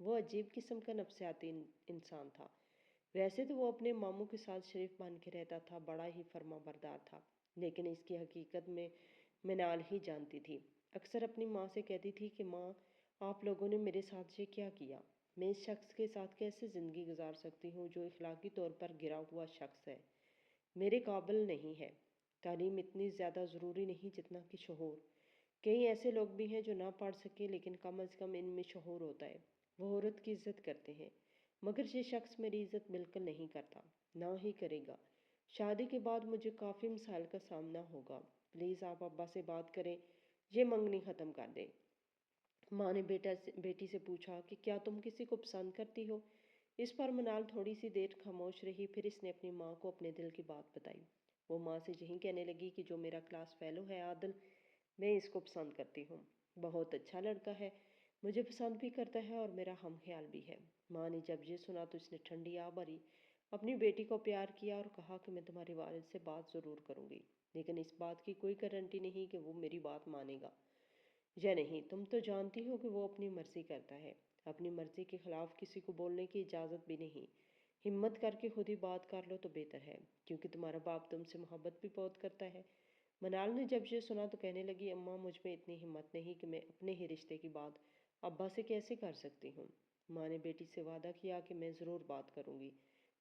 وہ عجیب قسم کا نفسیاتی انسان تھا۔ ویسے تو وہ اپنے ماموں کے ساتھ شریف بن کے رہتا تھا، بڑا ہی فرما بردار تھا، لیکن اس کی حقیقت میں منال ہی جانتی تھی۔ اکثر اپنی ماں سے کہتی تھی کہ ماں، آپ لوگوں نے میرے ساتھ یہ کیا کیا؟ میں اس شخص کے ساتھ کیسے زندگی گزار سکتی ہوں جو اخلاقی طور پر گرا ہوا شخص ہے، میرے قابل نہیں ہے۔ تعلیم اتنی زیادہ ضروری نہیں جتنا کہ شعور۔ کئی ایسے لوگ بھی ہیں جو نہ پڑھ سکے لیکن کم از کم ان میں شعور ہوتا ہے، وہ عورت کی عزت کرتے ہیں۔ مگر یہ شخص میری عزت بالکل نہیں کرتا، نہ ہی کرے گا۔ شادی کے بعد مجھے کافی مسائل کا سامنا ہوگا، پلیز آپ ابا سے بات کریں، یہ منگنی ختم کر دیں۔ ماں نے بیٹی سے پوچھا کہ کیا تم کسی کو پسند کرتی ہو؟ اس پر منال تھوڑی سی دیر خاموش رہی، پھر اس نے اپنی ماں کو اپنے دل کی بات بتائی۔ وہ ماں سے یہی کہنے لگی کہ جو میرا کلاس فیلو ہے عادل، میں اس کو پسند کرتی ہوں، بہت اچھا لڑکا ہے، مجھے پسند بھی کرتا ہے اور میرا ہم خیال بھی ہے۔ ماں نے جب یہ سنا تو اس نے ٹھنڈی آ بھری، اپنی بیٹی کو پیار کیا اور کہا کہ میں تمہارے والد سے بات ضرور کروں گی، لیکن اس بات کی کوئی گارنٹی نہیں کہ وہ میری بات مانے گا یا نہیں۔ تم تو جانتی ہو کہ وہ اپنی مرضی کرتا ہے، اپنی مرضی کے خلاف کسی کو بولنے کی اجازت بھی نہیں۔ ہمت کر کے خود ہی بات کر لو تو بہتر ہے، کیونکہ تمہارا باپ تم سے محبت بھی بہت کرتا ہے۔ منال نے جب یہ سنا تو کہنے لگی، اماں مجھ میں اتنی ہمت نہیں کہ میں اپنے ہی رشتے کی بات ابا سے کیسے کر سکتی ہوں۔ ماں نے بیٹی سے وعدہ کیا کہ میں ضرور بات کروں گی،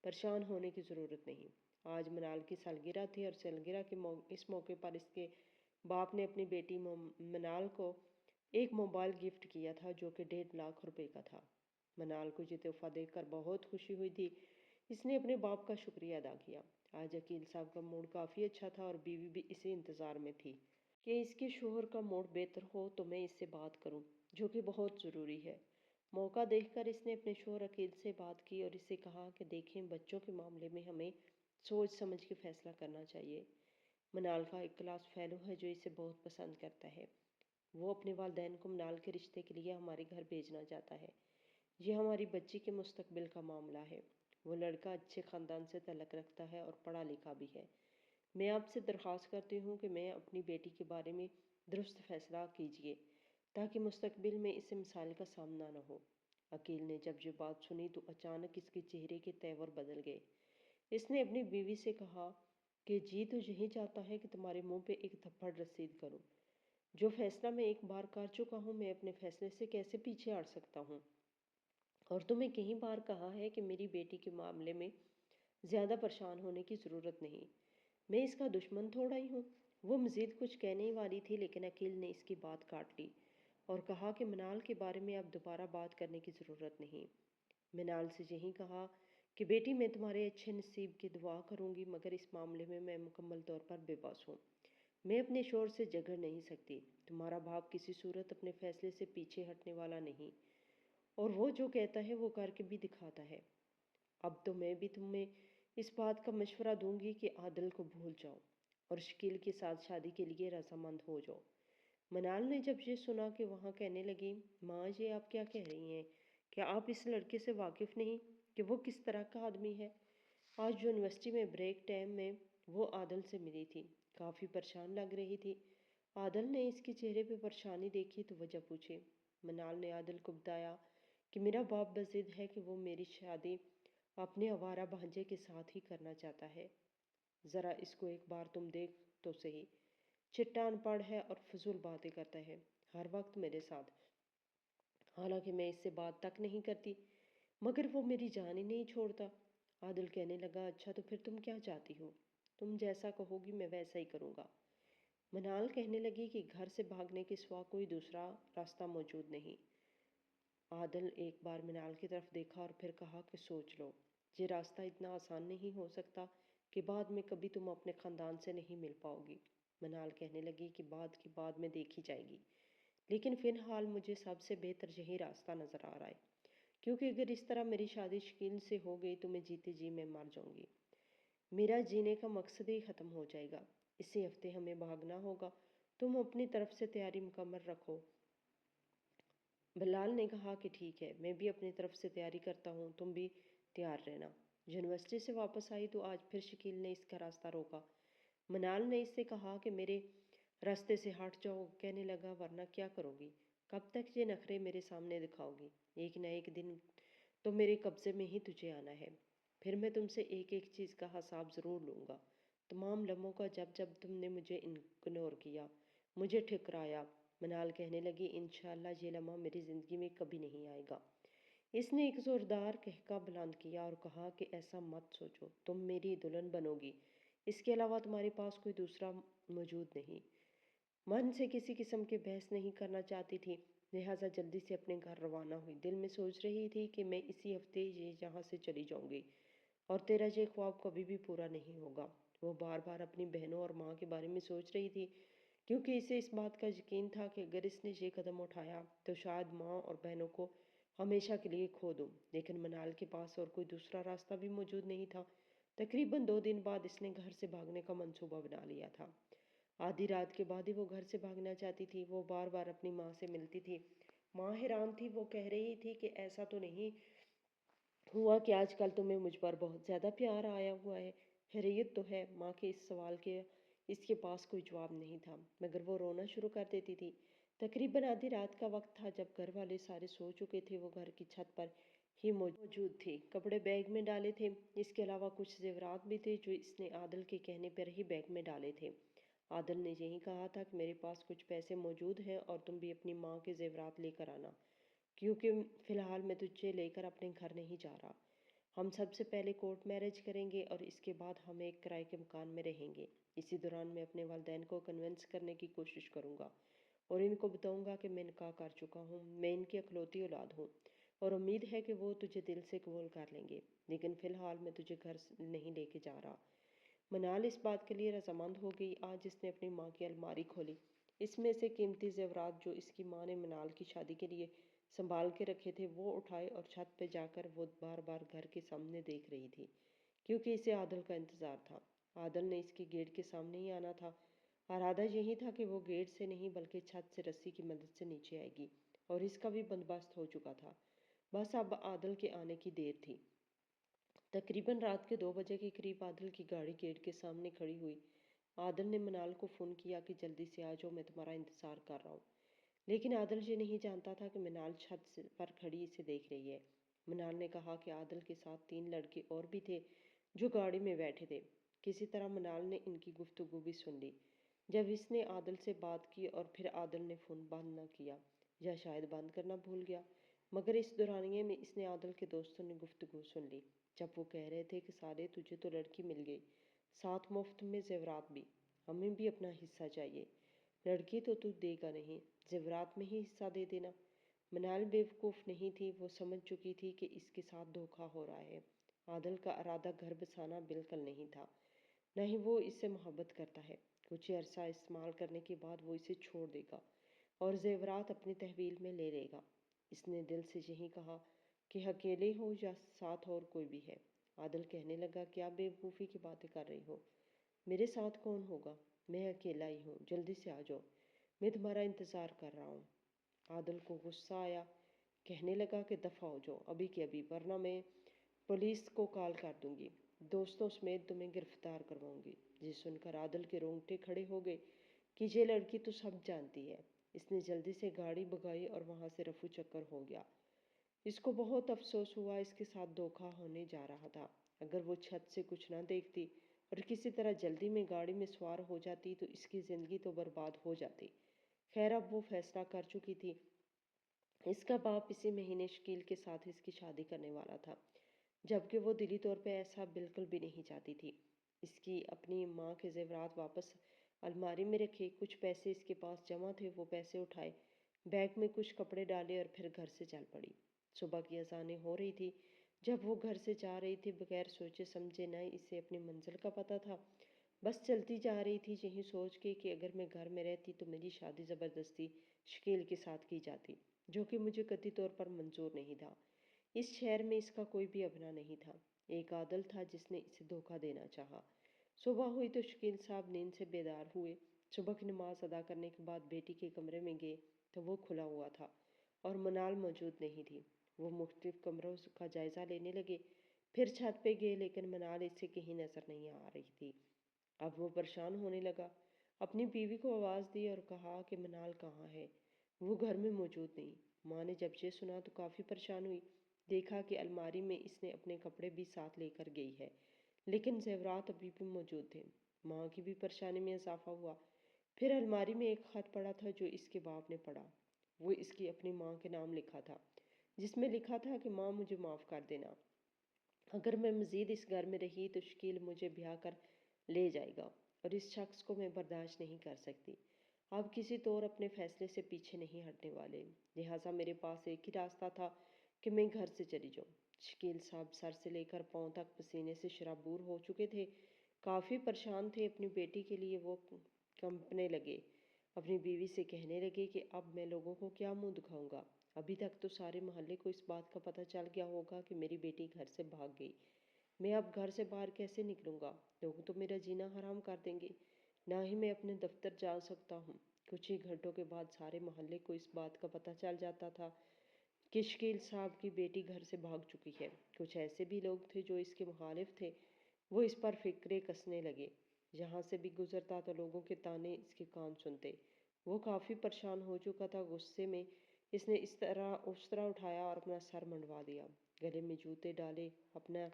پریشان ہونے کی ضرورت نہیں۔ آج منال کی سالگرہ تھی اور سالگرہ کے اس موقع پر اس کے باپ نے اپنی بیٹی منال کو ایک موبائل گفٹ کیا تھا جو کہ 1.5 لاکھ روپے کا تھا۔ منال کو یہ تحفہ دیکھ کر بہت خوشی ہوئی تھی، اس نے اپنے باپ کا شکریہ ادا کیا۔ آج عقیل صاحب کا موڈ کافی اچھا تھا اور بیوی بھی اسی انتظار میں تھی کہ اس کے شوہر کا موڈ بہتر ہو تو میں اس سے بات کروں، جو کہ بہت ضروری ہے۔ موقع دیکھ کر اس نے اپنے شوہر عقیل سے بات کی اور اسے کہا کہ دیکھیں، بچوں کے معاملے میں ہمیں سوچ سمجھ کے فیصلہ کرنا چاہیے۔ منال کا ایک کلاس فیلو ہے جو اسے بہت پسند کرتا ہے، وہ اپنے والدین کو منال کے رشتے کے لیے ہمارے گھر بھیجنا چاہتا ہے۔ یہ ہماری بچی کے مستقبل کا معاملہ ہے۔ وہ لڑکا اچھے خاندان سے تعلق رکھتا ہے اور پڑھا لکھا بھی ہے۔ میں آپ سے درخواست کرتی ہوں کہ میں اپنی بیٹی کے بارے میں درست فیصلہ کیجیے تاکہ مستقبل میں اسے مسائل کا سامنا نہ ہو۔ عقیل نے جب یہ بات سنی تو اچانک اس کے چہرے کے تیور بدل گئے۔ اس نے اپنی بیوی سے کہا کہ جی تو یہی چاہتا ہے کہ تمہارے منہ پہ ایک تھپڑ رسید کروں۔ جو فیصلہ میں ایک بار کر چکا ہوں، میں اپنے فیصلے سے کیسے پیچھے ہٹ سکتا ہوں؟ اور تمہیں کئی بار کہا ہے کہ میری بیٹی کے معاملے میں زیادہ پریشان ہونے کی ضرورت نہیں، میں اس کا دشمن تھوڑا ہی ہوں۔ وہ مزید کچھ کہنے والی تھی لیکن عقیل نے اس کی بات کاٹ لی اور کہا کہ منال کے بارے میں اب دوبارہ بات کرنے کی ضرورت نہیں۔ منال سے یہی کہا کہ بیٹی، میں تمہارے اچھے نصیب کی دعا کروں گی، مگر اس معاملے میں میں مکمل طور پر بے بس ہوں، میں اپنے شوہر سے جھگڑ نہیں سکتی۔ تمہارا باپ کسی صورت اپنے فیصلے سے پیچھے ہٹنے والا نہیں، اور وہ جو کہتا ہے وہ کر کے بھی دکھاتا ہے۔ اب تو میں بھی تمہیں اس بات کا مشورہ دوں گی کہ عادل کو بھول جاؤ اور شکیل کے ساتھ شادی کے لیے رضامند ہو جاؤ۔ منال نے جب یہ سنا کہ وہاں کہنے لگی، ماں یہ آپ کیا کہہ رہی ہیں؟ کیا آپ اس لڑکے سے واقف نہیں کہ وہ کس طرح کا آدمی ہے؟ آج یونیورسٹی میں بریک ٹائم میں وہ عادل سے ملی تھی، کافی پریشان لگ رہی تھی۔ عادل نے اس کے چہرے پہ پریشانی دیکھی تو وجہ پوچھی۔ منال نے عادل کو بتایا کہ میرا باپ بضد ہے کہ وہ میری شادی اپنے آوارہ بھانجے کے ساتھ ہی کرنا چاہتا ہے۔ ذرا اس کو ایک بار تم دیکھ تو صحیح، چٹا ان پڑھ ہے اور فضول باتیں کرتا ہے ہر وقت میرے ساتھ، حالانکہ میں اس سے بات تک نہیں کرتی، مگر وہ میری جان ہی نہیں چھوڑتا۔ عادل کہنے لگا، اچھا تو پھر تم کیا چاہتی ہو؟ تم جیسا کہو گی میں ویسا ہی کروں گا۔ منال کہنے لگی کہ گھر سے بھاگنے کے سوا کوئی دوسرا راستہ موجود نہیں۔ عادل ایک بار منال کی طرف دیکھا اور پھر کہا کہ سوچ لو، یہ راستہ اتنا آسان نہیں ہو سکتا کہ بعد میں کبھی تم اپنے خاندان سے نہیں مل پاؤ گی۔ منال کہنے لگی کہ بات کی بعد میں دیکھی جائے گی، لیکن فی الحال مجھے سب سے بہتر یہی راستہ نظر آ رہا ہے، کیونکہ اگر اس طرح میری شادی شکیل سے ہو گئی تو میں جیتے جی میں مر جاؤں گی، میرا جینے کا مقصد ہی ختم ہو جائے گا۔ اسی ہفتے ہمیں بھاگنا ہوگا، تم اپنی طرف سے تیاری مکمل رکھو۔ بلال نے کہا کہ ٹھیک ہے، میں بھی اپنی طرف سے تیاری کرتا ہوں، تم بھی تیار رہنا۔ یونیورسٹی سے واپس آئی تو آج پھر شکیل نے اس کا راستہ روکا۔ منال نے اس سے کہا کہ میرے راستے سے ہٹ جاؤ، کہنے لگا ورنہ کیا کرو گی؟ کب تک یہ نخرے میرے سامنے دکھاؤ گی؟ ایک نہ ایک دن تو میرے قبضے میں ہی تجھے آنا ہے۔ پھر میں تم سے ایک ایک چیز کا حساب ضرور لوں گا، تمام لمحوں کا، جب جب تم نے مجھے اگنور کیا، مجھے ٹھکرایا۔ منال کہنے لگی، انشاءاللہ یہ لمحہ میری زندگی میں کبھی نہیں آئے گا۔ اس نے ایک زوردار قہقہ بلند کیا اور کہا کہ ایسا مت سوچو، تم میری دلہن بنو گی، اس کے علاوہ تمہارے پاس کوئی دوسرا موجود نہیں۔ من سے کسی قسم کے بحث نہیں کرنا چاہتی تھی، لہٰذا جلدی سے اپنے گھر روانہ ہوئی۔ دل میں سوچ رہی تھی کہ میں اسی ہفتے یہاں سے چلی جاؤں گی اور تیرا یہ خواب کبھی بھی پورا نہیں ہوگا۔ وہ بار بار اپنی بہنوں اور ماں کے بارے میں سوچ رہی تھی، کیونکہ اسے اس بات کا یقین تھا کہ اگر اس نے یہ قدم اٹھایا تو شاید ماں اور بہنوں کو ہمیشہ کے لیے کھو دوں۔ لیکن منال کے پاس اور کوئی دوسرا راستہ بھی موجود نہیں تھا۔ تقریباً 2 دن بعد اس نے گھر سے بھاگنے کا منصوبہ بنا لیا تھا۔ آدھی رات کے بعد ہی وہ گھر سے بھاگنا چاہتی تھی۔ وہ بار بار اپنی ماں سے ملتی تھی۔ ماں حیران تھی، وہ کہہ رہی تھی کہ ایسا تو نہیں ہوا کہ آج کل تمہیں مجھ پر بہت زیادہ پیار آیا ہوا ہے؟ خیریت تو ہے؟ ماں کے اس سوال کے اس کے پاس کوئی جواب نہیں تھا، مگر وہ رونا شروع کر دیتی تھی۔ تقریباً آدھی رات کا وقت تھا، جب گھر والے سارے سو چکے تھے۔ وہ گھر کی چھت پر ہی موجود تھی، کپڑے بیگ میں ڈالے تھے، اس کے علاوہ کچھ زیورات بھی تھے جو اس نے عادل کے کہنے پر ہی بیگ میں ڈالے تھے۔ عادل نے یہی کہا تھا کہ میرے پاس کچھ پیسے موجود ہیں اور تم بھی اپنی ماں کے زیورات لے کر آنا، کیونکہ فی الحال میں تجھے لے کر اپنے گھر نہیں جا رہا۔ ہم سب سے پہلے کورٹ میرج کریں گے اور اس کے بعد ہم ایک کرائے کے مکان میں رہیں گے۔ اسی دوران میں اپنے والدین کو کنونس کرنے کی کوشش کروں گا اور ان کو بتاؤں گا کہ میں نکاح کر چکا ہوں، میں ان کی اکلوتی اولاد ہوں اور امید ہے کہ وہ تجھے دل سے قبول کر لیں گے، لیکن فی الحال میں تجھے گھر نہیں لے کے جا رہا۔ منال اس بات کے لیے رضامند ہو گئی۔ آج اس نے اپنی ماں کی الماری کھولی، اس میں سے قیمتی زیورات جو اس کی ماں نے منال کی شادی کے لیے سنبھال کے رکھے تھے وہ اٹھائے اور چھت پہ جا کر وہ بار بار گھر کے سامنے دیکھ رہی تھی، کیونکہ اسے عادل کا انتظار تھا۔ عادل نے اس کے گیٹ کے سامنے ہی آنا تھا۔ ارادہ یہی تھا کہ وہ گیٹ سے نہیں بلکہ چھت سے رسی کی مدد سے نیچے آئے گی، اور اس کا بھی بندوبست ہو چکا تھا، بس اب عادل کے آنے کی دیر تھی۔ تقریباً رات کے 2 بجے کے قریب عادل کی گاڑی گیٹ کے سامنے کھڑی ہوئی۔ عادل نے منال کو فون کیا کہ جلدی سے آ جاؤ، میں تمہارا انتظار کر رہا ہوں۔ لیکن عادل یہ نہیں جانتا تھا کہ منال چھت پر کھڑی اسے دیکھ رہی ہے۔ منال نے کہا کہ عادل کے ساتھ 3 لڑکے اور بھی تھے جو گاڑی میں بیٹھے تھے۔ کسی طرح منال نے ان کی گفتگو بھی سن لی جب اس نے عادل سے بات کی، اور پھر عادل نے فون بند نہ کیا یا شاید بند کرنا بھول گیا، مگر اس دورانیے میں اس نے عادل کے دوستوں نے گفتگو سن لی جب وہ کہہ رہے تھے کہ سارے تجھے تو لڑکی مل گئی، ساتھ مفت میں زیورات بھی، ہمیں بھی اپنا حصہ چاہیے۔ لڑکی تو دے گا نہیں، زیورات میں ہی حصہ دے دینا۔ منال بیوقوف نہیں تھی، وہ سمجھ چکی تھی کہ اس کے ساتھ دھوکہ ہو رہا ہے۔ عادل کا ارادہ گھر بسانا بالکل نہیں تھا، نہ ہی وہ اس سے محبت کرتا ہے۔ کچھ عرصہ استعمال کرنے کے بعد وہ اسے چھوڑ دے گا اور زیورات اپنی تحویل میں لے لے گا۔ اس نے دل سے یہی کہا کہ اکیلے ہو یا ساتھ اور کوئی بھی ہے۔ عادل کہنے لگا، کیا بیوقوفی کی باتیں کر رہی ہو؟ میرے ساتھ کون ہوگا؟ میں اکیلا ہی ہوں، جلدی سے آ جاؤ، میں تمہارا انتظار کر رہا ہوں۔ عادل کو غصہ آیا، کہنے لگا کہ دفع ہو جاؤ ابھی کے ابھی، ورنہ میں پولیس کو کال کر دوں گی، دوستوں سمیت تمہیں گرفتار کرواؤں گی۔ یہ سن کر عادل کے رونگٹے کھڑے ہو گئے کہ یہ لڑکی تو سب جانتی ہے۔ اس نے جلدی سے گاڑی بھگائی اور وہاں سے رفو چکر ہو گیا۔ اس کو بہت افسوس ہوا، اس کے ساتھ دھوکہ ہونے جا رہا تھا۔ اگر وہ چھت سے کچھ نہ دیکھتی اور کسی طرح جلدی میں گاڑی میں سوار ہو جاتی تو اس کی زندگی تو برباد ہو جاتی۔ خیر اب وہ فیصلہ کر چکی تھی۔ اس کا باپ اسی مہینے شکیل کے ساتھ اس کی شادی کرنے والا تھا، جبکہ وہ دلی طور پہ ایسا بالکل بھی نہیں چاہتی تھی۔ اس کی اپنی ماں کے زیورات واپس الماری میں رکھے، کچھ پیسے اس کے پاس جمع تھے، وہ پیسے اٹھائے، بیگ میں کچھ کپڑے ڈالے اور پھر گھر سے چل پڑی۔ صبح کی اذانیں ہو رہی تھی جب وہ گھر سے جا رہی تھی، بغیر سوچے سمجھے، نہ اسے اپنی منزل کا پتہ تھا، بس چلتی جا رہی تھی یہی سوچ کے کہ اگر میں گھر میں رہتی تو میری شادی زبردستی شکیل کے ساتھ کی جاتی، جو کہ مجھے قطعی طور پر منظور نہیں تھا۔ اس شہر میں اس کا کوئی بھی اپنا نہیں تھا، ایک عادل تھا جس نے اسے دھوکہ دینا چاہا۔ صبح ہوئی تو شکیل صاحب نیند سے بیدار ہوئے۔ صبح کی نماز ادا کرنے کے بعد بیٹی کے کمرے میں گئے تو وہ کھلا ہوا تھا اور منال موجود نہیں تھی۔ وہ مختلف کمروں کا جائزہ لینے لگے، پھر چھت پہ گئے، لیکن منال اسے کہیں نظر نہیں آ رہی تھی۔ اب وہ پریشان ہونے لگا، اپنی بیوی کو آواز دی اور کہا کہ منال کہاں ہے؟ وہ گھر میں موجود نہیں۔ ماں نے جب یہ سنا تو کافی پریشان ہوئی۔ دیکھا کہ الماری میں اس نے اپنے کپڑے بھی ساتھ لے کر گئی ہے، لیکن زیورات ابھی بھی موجود تھے۔ ماں کی بھی پریشانی میں اضافہ ہوا۔ پھر الماری میں ایک خط پڑا تھا جو اس کے باپ نے پڑھا۔ وہ اس کی اپنی ماں کے نام لکھا تھا، جس میں لکھا تھا کہ ماں مجھے معاف کر دینا، اگر میں مزید اس گھر میں رہی تو شکیل مجھے بیاہ کر لے جائے گا اور اس شخص کو میں برداشت نہیں کر سکتی۔ آپ کسی طور اپنے فیصلے سے پیچھے نہیں ہٹنے والے، لہٰذا میرے پاس ایک ہی راستہ تھا کہ میں گھر سے چلی جاؤں۔ شکیل صاحب سر سے لے کر پاؤں تک پسینے سے شرابور ہو چکے تھے، کافی پریشان تھے اپنی بیٹی کے لیے۔ وہ کمپنے لگے، اپنی بیوی سے کہنے لگے کہ اب میں لوگوں کو کیا منہ دکھاؤں گا؟ ابھی تک تو سارے محلے کو اس بات کا پتہ چل گیا ہوگا کہ میری بیٹی گھر سے بھاگ گئی۔ میں اب گھر سے باہر کیسے نکلوں گا؟ لوگ تو میرا جینا حرام کر دیں گے، نہ ہی میں اپنے دفتر جا سکتا ہوں۔ کچھ ہی گھنٹوں کے بعد سارے محلے کو اس بات کا پتہ چل جاتا تھا کہ شکیل صاحب کی بیٹی گھر سے بھاگ چکی ہے۔ کچھ ایسے بھی لوگ تھے جو اس کے مخالف تھے، وہ اس پر فکرے کسنے لگے۔ جہاں سے بھی گزرتا تو لوگوں کے تانے اس کے کان سنتے۔ وہ کافی پریشان ہو چکا تھا۔ غصے میں اس نے اس طرح اٹھایا اور اپنا سر منڈوا دیا، گلے میں جوتے ڈالے، اپنا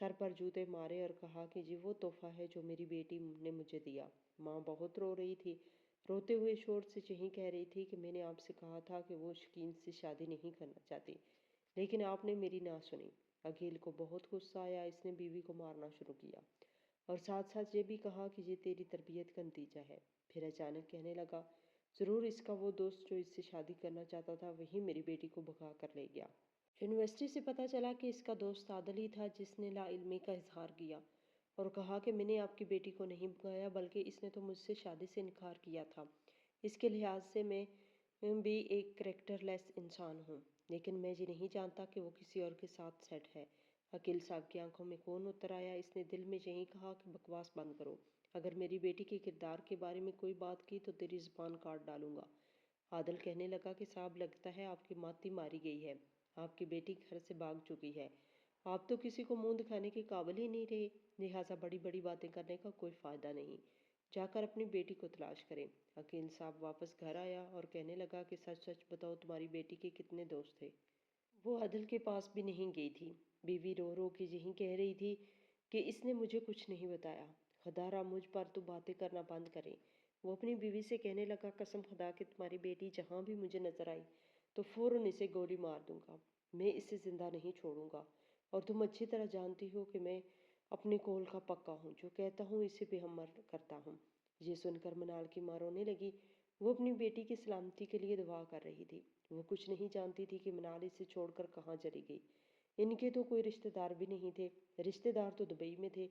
سر پر جوتے مارے اور کہا کہ جی وہ تحفہ ہے جو میری بیٹی نے مجھے دیا۔ ماں بہت رو رہی تھی، روتے ہوئے شور سے یہی کہہ رہی تھی کہ میں نے آپ سے کہا تھا کہ وہ شکیل سے شادی نہیں کرنا چاہتی، لیکن آپ نے میری نہ سنی۔ عقیل کو بہت غصہ آیا، اس نے بیوی کو مارنا شروع کیا اور ساتھ ساتھ یہ بھی کہا کہ یہ تیری تربیت کا نتیجہ ہے۔ پھر اچانک کہنے لگا، ضرور اس کا وہ دوست جو اس سے شادی کرنا چاہتا تھا وہی میری بیٹی کو بھگا کر لے گیا۔ یونیورسٹی سے پتہ چلا کہ اس کا دوست عادل ہی تھا جس نے لا علمی کا اظہار کیا اور کہا کہ میں نے آپ کی بیٹی کو نہیں بھگایا بلکہ اس نے تو مجھ سے شادی سے انکار کیا تھا۔ اس کے لحاظ سے میں بھی ایک کریکٹر لیس انسان ہوں، لیکن میں یہ نہیں جانتا کہ وہ کسی اور کے ساتھ سیٹ ہے۔ عقیل صاحب کی آنکھوں میں خون اتر آیا۔ اس نے دل میں یہی کہا کہ بکواس بند کرو، اگر میری بیٹی کے کردار کے بارے میں کوئی بات کی تو تیری زبان کاٹ ڈالوں گا۔ عادل کہنے لگا کہ صاحب لگتا ہے آپ کی ماتی ماری گئی ہے، آپ کی بیٹی گھر سے بھاگ چکی ہے، آپ تو کسی کو منہ دکھانے کے قابل ہی نہیں رہے، لہٰذا بڑی بڑی باتیں کرنے کا کوئی فائدہ نہیں، جا کر اپنی بیٹی کو تلاش کریں۔ عقیل صاحب واپس گھر آیا اور کہنے لگا کہ سچ سچ بتاؤ تمہاری بیٹی کے کتنے دوست تھے؟ وہ عادل کے پاس بھی نہیں گئی تھی۔ بیوی رو رو کے یہی کہہ رہی تھی کہ اس نے مجھے کچھ نہیں بتایا، خدا را مجھ پر تو باتیں کرنا بند کرے۔ وہ اپنی بیوی سے کہنے لگا، قسم خدا کہ تمہاری بیٹی جہاں بھی مجھے نظر آئی تو فوراً اسے گولی مار دوں گا، میں اسے زندہ نہیں چھوڑوں گا، اور تم اچھی طرح جانتی ہو کہ میں اپنے قول کا پکا ہوں، جو کہتا ہوں اسے بھی عمل کرتا ہوں۔ یہ سن کر منال کی ماں رونے لگی۔ وہ اپنی بیٹی کی سلامتی کے لیے دعا کر رہی تھی۔ وہ کچھ نہیں جانتی تھی کہ منال اسے چھوڑ کر کہاں چلی گئی۔ ان کے تو کوئی رشتہ دار بھی نہیں تھے، رشتہ دار تو دبئی میں تھے۔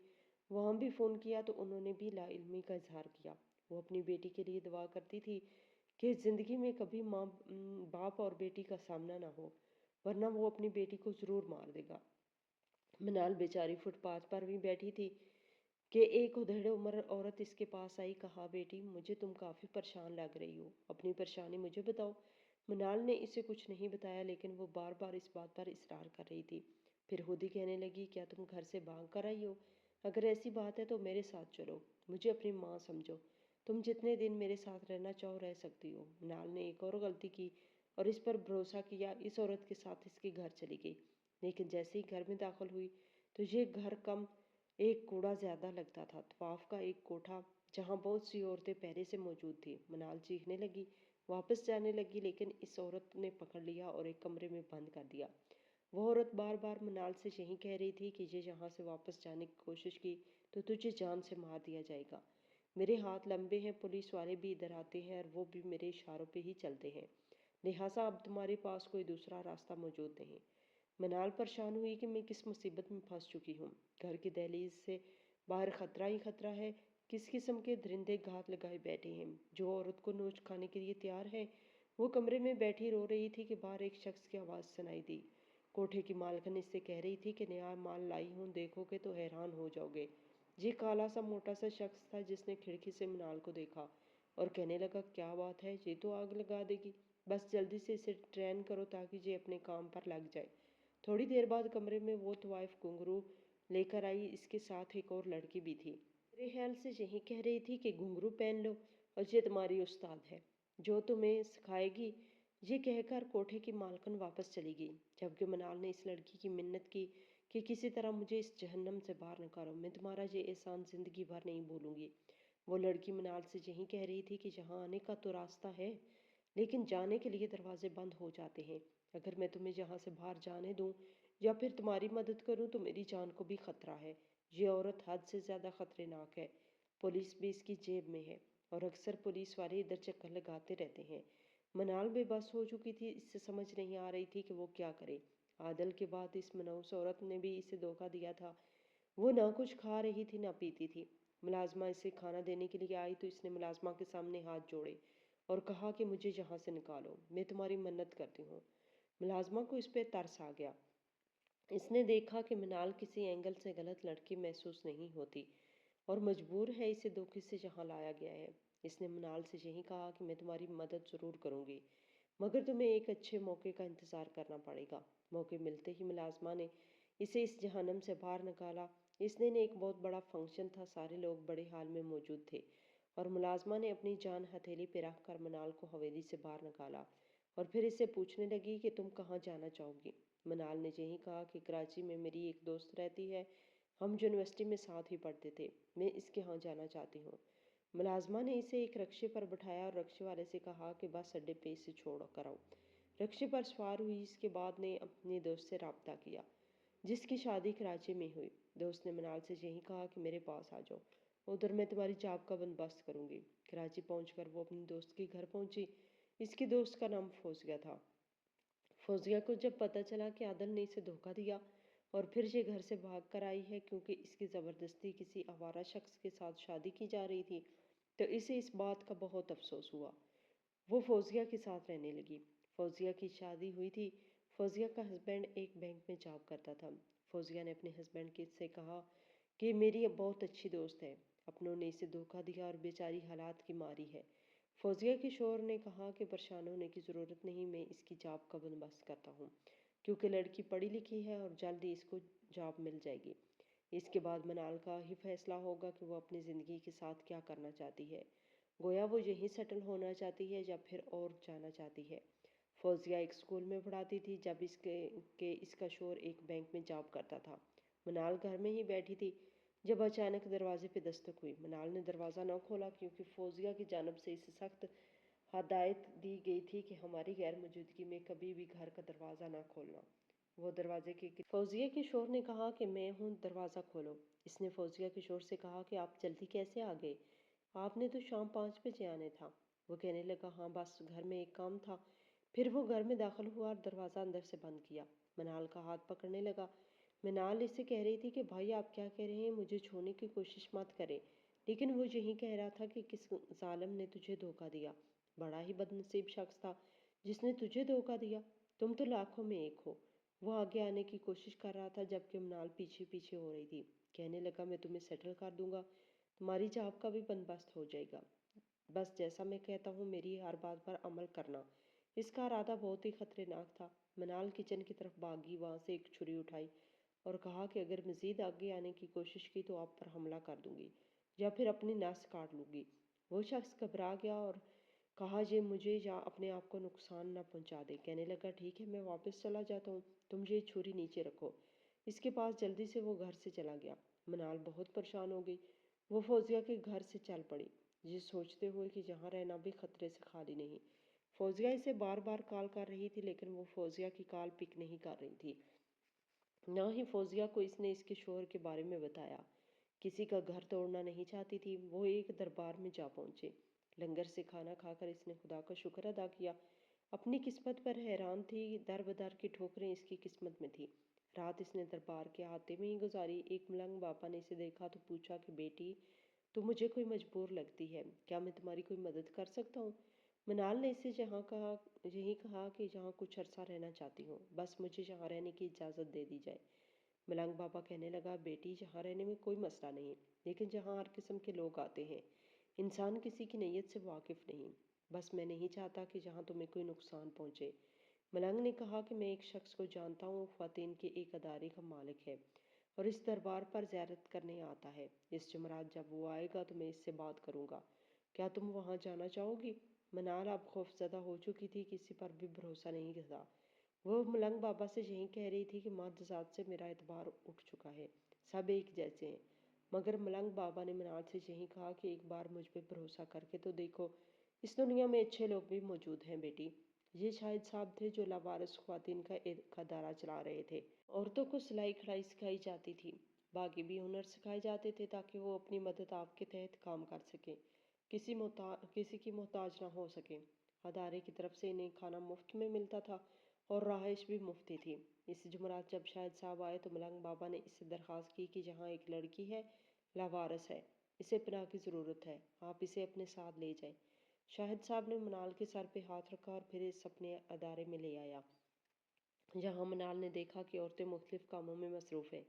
وہاں بھی فون کیا تو انہوں نے بھی لا علمی کا اظہار کیا۔ وہ اپنی بیٹی کے لیے دعا کرتی تھی کہ زندگی میں کبھی باپ اور بیٹی کا سامنا نہ ہو، ورنہ وہ اپنی بیٹی کو ضرور مار دے گا۔ منال بیچاری فٹ پاتھ پر بھی بیٹھی تھی کہ ایک ادھیڑ عمر عورت اس کے پاس آئی۔ کہا، بیٹی مجھے تم کافی پریشان لگ رہی ہو، اپنی پریشانی مجھے بتاؤ۔ منال نے اسے کچھ نہیں بتایا، لیکن وہ بار بار اس بات پر اصرار کر رہی تھی۔ پھر خود ہی کہنے لگی، کیا تم گھر سے بھاگ کر آئی ہو؟ اگر ایسی بات ہے تو میرے ساتھ چلو، مجھے اپنی ماں سمجھو، تم جتنے دن میرے ساتھ رہنا چاہو رہ سکتی ہو۔ منال نے ایک اور غلطی کی اور اس پر بھروسہ کیا، اس عورت کے ساتھ اس کے گھر چلی گئی، لیکن جیسے ہی گھر میں داخل ہوئی تو یہ گھر کم ایک کوڑا زیادہ لگتا تھا، طواف کا ایک کوٹھا جہاں بہت سی عورتیں پہلے سے موجود تھیں۔ منال چیخنے لگی، واپس جانے لگی، لیکن اس عورت نے پکڑ لیا اور ایک کمرے میں بند کر دیا۔ وہ عورت بار بار منال سے یہی کہہ رہی تھی کہ یہ یہاں سے واپس جانے کی کوشش کی تو تجھے جان سے مار دیا جائے گا، میرے ہاتھ لمبے ہیں، پولیس والے بھی ادھر آتے ہیں اور وہ بھی میرے اشاروں پہ ہی چلتے ہیں، لہٰذا اب تمہارے پاس کوئی دوسرا راستہ موجود نہیں۔ منال پریشان ہوئی کہ میں کس مصیبت میں پھنس چکی ہوں۔ گھر کی دہلیز سے باہر خطرہ ہی خطرہ ہے، کس قسم کے درندے گھات لگائے بیٹھے ہیں جو عورت کو نوچ کھانے کے لیے تیار ہے۔ وہ کمرے میں بیٹھی رو رہی تھی کہ باہر ایک شخص کی آواز سنائی دی۔ کوٹھے کی مالکن اس سے کہہ رہی تھی کہ نیا مال لائی ہوں، دیکھو گے تو حیران ہو جاؤ گے۔ یہ کالا سا موٹا سا شخص تھا جس نے کھڑکی سے منال کو دیکھا اور کہنے لگا، کیا بات ہے، یہ تو آگ لگا دے گی، بس جلدی سے اسے ٹرین کرو تاکہ یہ اپنے کام پر لگ جائے۔ تھوڑی دیر بعد کمرے میں وہ طوائف گھنگرو لے کر آئی، اس کے ساتھ ایک اور لڑکی بھی تھی۔ میرے خیال سے یہی کہہ رہی تھی کہ گھنگرو پہن لو اور یہ تمہاری استاد ہے جو تمہیں سکھائے گی یہ کہہ کر کوٹھے کی مالکن واپس چلی گئی، جبکہ منال نے اس لڑکی کی منت کی کہ کسی طرح مجھے اس جہنم سے باہر نکالو، میں تمہارا یہ احسان زندگی بھر نہیں بھولوں گی۔ وہ لڑکی منال سے یہی کہہ رہی تھی کہ جہاں آنے کا تو راستہ ہے، لیکن جانے کے لیے دروازے بند ہو جاتے ہیں۔ اگر میں تمہیں یہاں سے باہر جانے دوں یا پھر تمہاری مدد کروں تو میری جان کو بھی خطرہ ہے۔ یہ عورت حد سے زیادہ خطرناک ہے، پولیس بھی اس کی جیب میں ہے، اور اکثر پولیس والے ادھر چکر لگاتے رہتے ہیں۔ منال بے بس ہو چکی تھی، اس سے سمجھ نہیں آ رہی تھی کہ وہ کیا کرے۔ عادل کے بعد اس منحوس عورت نے بھی اسے دھوکہ دیا تھا۔ وہ نہ کچھ کھا رہی تھی نہ پیتی تھی۔ ملازمہ اسے کھانا دینے کے لیے آئی تو اس نے ملازمہ کے سامنے ہاتھ جوڑے اور کہا کہ مجھے یہاں سے نکالو، میں تمہاری منت کرتی ہوں۔ ملازمہ کو اس پہ ترس آ گیا۔ اس نے دیکھا کہ منال کسی اینگل سے غلط لڑکی محسوس نہیں ہوتی اور مجبور ہے اسے دھوکے سے یہاں لایا گیا ہے۔ اس نے منال سے یہی کہا کہ میں تمہاری مدد ضرور کروں گی، مگر تمہیں ایک اچھے موقع کا انتظار کرنا پڑے گا۔ موقع ملتے ہی ملازمہ نے اسے اس جہنم سے باہر نکالا۔ اس دن ایک بہت بڑا فنکشن تھا، سارے لوگ بڑے حال میں موجود تھے، اور ملازمہ نے اپنی جان ہتھیلی پہ رکھ کر منال کو حویلی سے باہر نکالا اور پھر اسے پوچھنے لگی کہ تم کہاں جانا چاہو گی۔ منال نے یہی کہا کہ کراچی میں میری ایک دوست رہتی ہے، ہم یونیورسٹی میں ساتھ ہی پڑھتے تھے، میں اس کے ہاں جانا چاہتی ہوں۔ ملازمہ نے اسے ایک رکشے پر بٹھایا اور رکشے والے سے کہا کہ بس اڈے پہ اسے چھوڑ کر آؤ۔ رکشے پر سوار ہوئی اس کے بعد نے اپنے دوست سے رابطہ کیا، جس کی شادی کراچی میں ہوئی۔ دوست نے منال سے یہی کہا کہ میرے پاس آ جاؤ، ادھر میں تمہاری جاب کا بندوبست کروں گی۔ کراچی پہنچ کر وہ اپنی دوست کے گھر پہنچی۔ اس کی دوست کا نام فوزیہ تھا۔ فوزیہ کو جب پتہ چلا کہ عادل نے اسے دھوکہ دیا اور پھر یہ گھر سے بھاگ کر آئی ہے کیونکہ اس کی زبردستی کسی آوارہ شخص کے ساتھ شادی کی جا رہی تھی، تو اسے اس بات کا بہت افسوس ہوا۔ وہ فوزیہ کے ساتھ رہنے لگی۔ فوزیہ کی شادی ہوئی تھی۔ فوزیہ کا ہسبینڈ ایک بینک میں جاب کرتا تھا۔ فوزیہ نے اپنے ہسبینڈ سے کہا کہ میری بہت اچھی دوست ہے، اپنوں نے اسے دھوکہ دیا اور بیچاری حالات کی ماری ہے۔ فوزیہ کے شوہر نے کہا کہ پریشان ہونے کی ضرورت نہیں، میں اس کی جاب کا بندوبست کرتا ہوں، کیونکہ لڑکی پڑھی لکھی ہے اور جلد ہی اس کو جاب مل جائے گی۔ اس کے بعد منال کا ہی فیصلہ ہوگا کہ وہ اپنی زندگی کے ساتھ کیا کرنا چاہتی ہے، گویا وہ یہیں سیٹل ہونا چاہتی ہے یا پھر اور جانا چاہتی ہے۔ فوزیہ ایک اسکول میں پڑھاتی تھی جب اس کا شوہر ایک بینک میں جاب کرتا تھا۔ منال گھر میں ہی بیٹھی تھی جب اچانک دروازے پہ دستک ہوئی۔ منال نے دروازہ نہ کھولا کیونکہ فوزیہ کی جانب سے اسے سخت ہدایت دی گئی تھی کہ ہماری غیر موجودگی میں کبھی بھی گھر کا دروازہ نہ کھولنا۔ وہ دروازے کے فوزیہ کے شوہر نے کہا کہ میں ہوں، دروازہ کھولو۔ اس نے فوزیہ کے شوہر سے کہا کہ آپ جلدی کیسے آ گئے؟ آپ نے تو شام 5 بجے آنے تھا۔ وہ کہنے لگا ہاں بس گھر میں ایک کام تھا۔ پھر وہ گھر میں داخل ہوا اور دروازہ اندر سے بند کیا۔ منال کا ہاتھ پکڑنے لگا۔ منال اس سے کہہ رہی تھی کہ بھائی آپ کیا کہہ رہے ہیں، مجھے چھونے کی کوشش مت کریں، لیکن وہ یہی کہہ رہا تھا کہ کس ظالم نے تجھے دھوکہ دیا، بڑا ہی بد نصیب شخص تھا جس نے تجھے دھوکہ دیا، تم تو لاکھوں میں ایک ہو۔ وہ آگے آنے کی کوشش کر رہا تھا جبکہ منال پیچھے پیچھے ہو رہی تھی۔ کہنے لگا میں تمہیں سیٹل کر دوں گا، تمہاری جاب کا بھی بندوبست ہو جائے گا، بس جیسا میں کہتا ہوں میری ہر بات پر عمل کرنا۔ اس کا ارادہ بہت ہی خطرناک تھا۔ منال کچن کی طرف بھاگی، وہاں سے ایک چھری اٹھائی اور کہا کہ اگر مزید آگے آنے کی کوشش کی تو آپ پر حملہ کر دوں گی یا پھر اپنی نس کاٹ لوں گی۔ وہ شخص گھبرا گیا اور کہا یہ مجھے یا اپنے آپ کو نقصان نہ پہنچا دے۔ کہنے لگا ٹھیک ہے، میں واپس چلا جاتا ہوں، تم یہ چھری نیچے رکھو۔ اس کے پاس جلدی سے وہ گھر سے چلا گیا۔ منال بہت پریشان ہو گئی۔ وہ فوزیہ کے گھر سے چل پڑی، یہ سوچتے ہوئے کہ یہاں رہنا بھی خطرے سے خالی نہیں۔ فوزیہ اسے بار بار کال کر رہی تھی لیکن وہ فوزیہ کی کال پک نہیں کر رہی تھی۔ نہ ہی فوزیہ کو اس نے اس کے شوہر کے بارے میں بتایا۔ کسی کا گھر توڑنا نہیں چاہتی تھی۔ وہ ایک دربار میں جا پہنچے۔ لنگر سے کھانا کھا کر اس نے خدا کا شکر ادا کیا۔ اپنی قسمت پر حیران تھی، در بدر کی ٹھوکریں اس کی قسمت میں تھی۔ رات اس نے دربار کے احاطے میں ہی گزاری۔ ایک ملنگ بابا نے اسے دیکھا تو پوچھا کہ بیٹی تو مجھے کوئی مجبور لگتی ہے، کیا میں تمہاری کوئی مدد کر سکتا ہوں؟ منال نے اسے یہی کہا کہ یہاں کچھ عرصہ رہنا چاہتی ہوں، بس مجھے یہاں رہنے کی اجازت دے دی جائے۔ ملنگ بابا کہنے لگا بیٹی یہاں رہنے میں کوئی مسئلہ نہیں، لیکن یہاں ہر قسم کے لوگ آتے ہیں، انسان کسی کی نیت سے واقف نہیں، بس میں نہیں چاہتا کہ یہاں تمہیں کوئی نقصان پہنچے۔ ملنگ نے کہا کہ میں ایک شخص کو جانتا ہوں، خواتین کے ایک ادارے کا مالک ہے اور اس دربار پر زیارت کرنے آتا ہے۔ اس جمعرات جب وہ آئے گا تو میں اس سے بات کروں گا، کیا تم وہاں جانا چاہو گی؟ منال اب خوفزدہ ہو چکی تھی، کسی پر بھی بھروسہ نہیں تھا۔ وہ ملنگ بابا سے یہی کہہ رہی تھی کہ ماں ذات سے میرا اعتبار اٹھ چکا ہے، سب ایک جیسے ہیں۔ مگر ملنگ بابا نے منال سے یہی کہا کہ ایک بار مجھ پہ بھروسہ کر کے تو دیکھو، اس دنیا میں اچھے لوگ بھی موجود ہیں بیٹی۔ یہ شاہد صاحب تھے جو لاوارث خواتین کا دارا چلا رہے تھے۔ عورتوں کو سلائی کڑھائی سکھائی جاتی تھی، باقی بھی ہنر سکھائے جاتے تھے تاکہ وہ اپنی مدد آپ کے تحت کام کر سکیں، کسی کی محتاج نہ ہو سکیں۔ ادارے کی طرف سے انہیں کھانا مفت میں ملتا تھا اور رہائش بھی مفت تھی۔ اس جمعرات جب شاہد صاحب آئے تو ملنگ بابا نے اس سے درخواست کی کہ جہاں ایک لڑکی ہے، لاوارث ہے، اسے پناہ کی ضرورت ہے، آپ اسے اپنے ساتھ لے جائیں۔ شاہد صاحب نے منال کے سر پہ ہاتھ رکھا اور پھر اس اپنے ادارے میں لے آیا، جہاں منال نے دیکھا کہ عورتیں مختلف کاموں میں مصروف ہیں۔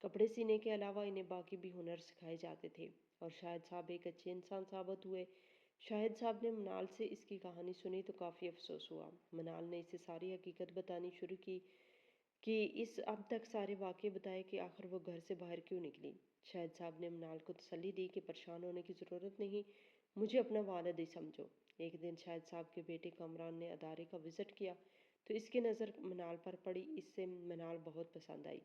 کپڑے سینے کے علاوہ انہیں باقی بھی ہنر سکھائے جاتے تھے اور شاہد صاحب ایک اچھے انسان ثابت ہوئے۔ شاہد صاحب نے منال سے اس کی کہانی سنی تو کافی افسوس ہوا۔ منال نے اسے ساری حقیقت بتانی شروع کی کہ اس اب تک سارے واقعے بتائے کہ آخر وہ گھر سے باہر کیوں نکلی۔ شاہد صاحب نے منال کو تسلی دی کہ پریشان ہونے کی ضرورت نہیں، مجھے اپنا والد ہی سمجھو۔ ایک دن شاہد صاحب کے بیٹے کامران نے ادارے کا وزٹ کیا تو اس کی نظر منال پر پڑی، اس سے منال بہت پسند آئی۔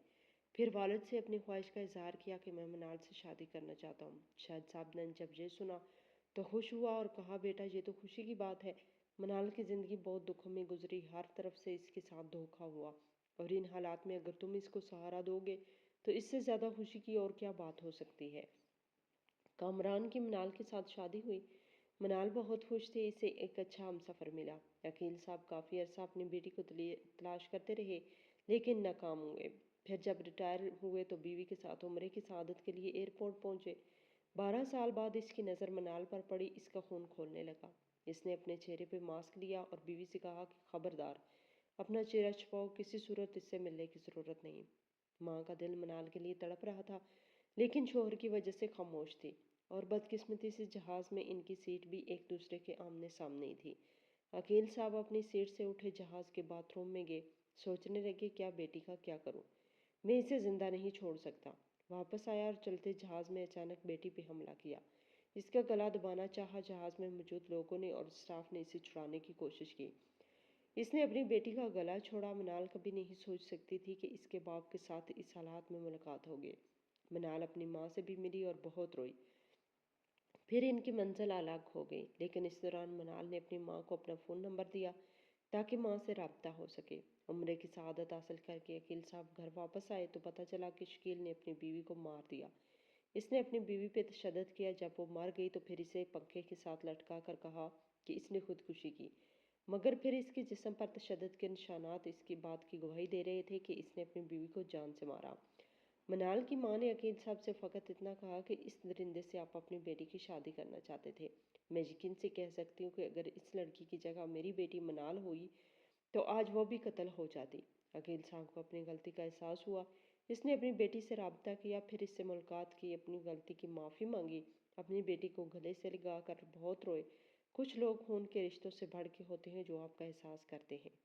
پھر والد سے اپنی خواہش کا اظہار کیا کہ میں منال سے شادی کرنا چاہتا ہوں۔ شاہد صاحب نے جب یہ سنا تو خوش ہوا اور کہا بیٹا یہ تو خوشی کی بات ہے، منال کی زندگی بہت دکھوں میں گزری، ہر طرف سے اس کے ساتھ دھوکا ہوا، اور ان حالات میں اگر تم اس کو سہارا دو گے تو اس سے زیادہ خوشی کی اور کیا بات ہو سکتی ہے۔ کامران کی منال کے ساتھ شادی ہوئی۔ منال بہت خوش تھی، اسے ایک اچھا ہمسفر ملا۔ عقیل صاحب کافی عرصہ اپنی بیٹی کو تلاش کرتے رہے لیکن ناکام ہوئے۔ پھر جب ریٹائر ہوئے تو بیوی کے ساتھ عمرے کی سعادت کے لیے ایئرپورٹ پہنچے۔ 12 سال بعد اس کی نظر منال پر پڑی، اس کا خون کھولنے لگا۔ اس نے اپنے چہرے پہ ماسک لیا اور بیوی سے کہا کہ خبردار، اپنا چہرہ چھپاؤ، کسی صورت اس سے ملنے کی ضرورت نہیں۔ ماں کا دل منال کے لیے تڑپ رہا تھا لیکن شوہر کی وجہ سے خاموش تھی، اور بدقسمتی سے جہاز میں ان کی سیٹ بھی ایک دوسرے کے آمنے سامنے ہی تھی۔ عقیل صاحب اپنی سیٹ سے اٹھے، جہاز کے باتھ روم میں گئے، سوچنے لگے کیا بیٹی کا کیا کروں، میں اسے زندہ نہیں چھوڑ سکتا۔ واپس آیا اور چلتے جہاز میں اچانک بیٹی پہ حملہ کیا، اس کا گلا دبانا چاہا۔ جہاز میں موجود لوگوں نے اور اسٹاف نے اسے چھڑانے کی کوشش کی، اس نے اپنی بیٹی کا گلا چھوڑا۔ منال کبھی نہیں سوچ سکتی تھی کہ اس کے باپ کے ساتھ اس حالات میں ملاقات ہوگی۔ منال اپنی ماں سے بھی ملی اور بہت روئی، پھر ان کی منزل الگ ہو گئی، لیکن اس دوران منال نے اپنی ماں کو اپنا فون نمبر دیا تاکہ ماں سے رابطہ ہو سکے۔ عمرے کی سعادت حاصل کر کے عقیل صاحب گھر واپس آئے تو پتہ چلا کہ شکیل نے اپنی بیوی کو مار دیا۔ اس نے اپنی بیوی پہ تشدد کیا، جب وہ مر گئی تو پھر اسے پنکھے کے ساتھ لٹکا کر کہا کہ اس نے خودکشی کی، مگر پھر اس کے جسم پر تشدد کے نشانات اس کی بات کی گواہی دے رہے تھے کہ اس نے اپنی بیوی کو جان سے مارا۔ منال کی ماں نے عقیل صاحب سے فقط اتنا کہا کہ اس درندے سے آپ اپنی بیٹی کی شادی کرنا چاہتے تھے، میں یقین سے کہہ سکتی ہوں کہ اگر اس لڑکی کی جگہ میری بیٹی منال ہوئی تو آج وہ بھی قتل ہو جاتی۔ عقیل صاحب کو اپنی غلطی کا احساس ہوا، اس نے اپنی بیٹی سے رابطہ کیا، پھر اس سے ملاقات کی، اپنی غلطی کی معافی مانگی، اپنی بیٹی کو گلے سے لگا کر بہت روئے۔ کچھ لوگ خون کے رشتوں سے بڑھ کے ہوتے ہیں جو آپ کا احساس کرتے ہیں۔